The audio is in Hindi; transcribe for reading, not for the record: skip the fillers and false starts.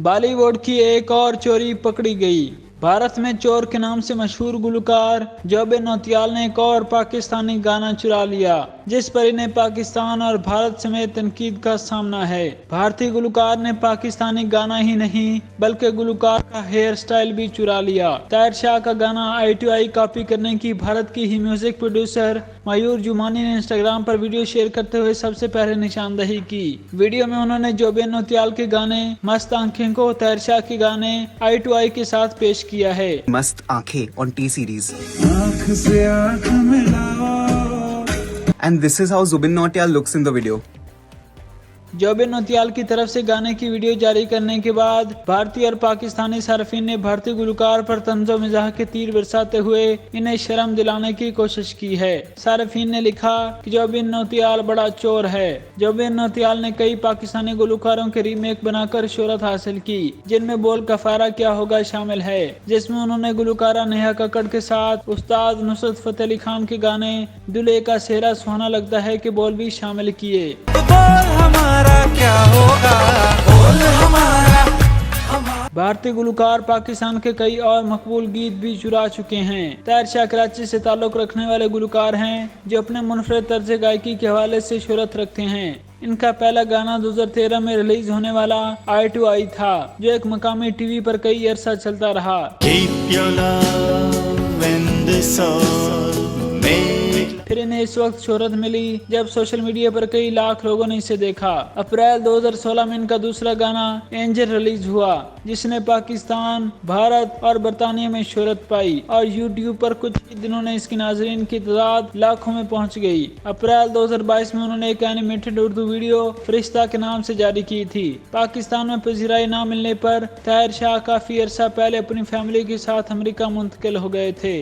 बॉलीवुड की एक और चोरी पकड़ी गई। भारत में चोर के नाम से मशहूर गुलकार जुबिन नौटियाल ने एक और पाकिस्तानी गाना चुरा लिया, जिस पर इन्हें पाकिस्तान और भारत समेत तनकीद का सामना है। भारतीय गुलकार ने पाकिस्तानी गाना ही नहीं बल्कि गुलकार का हेयर स्टाइल भी चुरा लिया। ताहिर शाह का गाना आई टू आई कॉपी करने की भारत की ही म्यूजिक प्रोड्यूसर मयूर जुमानी ने इंस्टाग्राम पर वीडियो शेयर करते हुए सबसे पहले निशानदेही की। वीडियो में उन्होंने जुबिन नौटियाल के गाने मस्त आंखें को ताहिर शाह के गाने आई टू आई के साथ पेश किया है। मस्त आंखें on T series. आँख से आँख मिलाओ। And this is how Zubin Nautiyal looks in the video. Zubin Nautiyal की तरफ से गाने की वीडियो जारी करने के बाद भारतीय और पाकिस्तानी सार्फिन ने भारतीय गुलकार पर तंज़ो मिजाह के तीर बरसाते हुए इन्हें शर्म दिलाने की कोशिश की है। सार्फिन ने लिखा कि जुबिन नौटियाल बड़ा चोर है। जुबिन नौटियाल ने कई पाकिस्तानी गुलकारों के रीमेक बनाकर शोहरत हासिल की, जिनमें बोल कफारा क्या होगा शामिल है, जिसमें उन्होंने गुलकारा नेहा कक्कड़ के साथ उस्ताद नुसरत फतेह अली खान के गाने दूल्हे का सेहरा सुहाना लगता है के बोल भी शामिल किए। क्या होगा बोल हमारा। भारतीय गुलकार पाकिस्तान के कई और मकबूल गीत भी चुरा चुके हैं। ताहिर शाह कराची से ताल्लुक रखने वाले गुलकार हैं जो अपने मुनफरद तर्ज गायकी के हवाले से शोहरत रखते हैं। इनका पहला गाना 2013 में रिलीज होने वाला आई टू आई था, जो एक मकामी टीवी पर कई अरसा चलता रहा। फिर इन्हें इस वक्त शोहरत मिली जब सोशल मीडिया पर कई लाख लोगों ने इसे देखा। अप्रैल 2016 में इनका दूसरा गाना एंजल रिलीज हुआ, जिसने पाकिस्तान, भारत और बरतानिया में शोहरत पाई और यूट्यूब पर कुछ ही दिनों में इसकी नाजरीन की तादाद लाखों में पहुंच गई। अप्रैल 2022 में उन्होंने एक एनिमेटेड उर्दू वीडियो फरिश्ता के नाम से जारी की थी। पाकिस्तान में पजीराई न मिलने पर ताहिर शाह काफी अरसा पहले अपनी फैमिली के साथ अमेरिका मुंतकिल हो गए थे।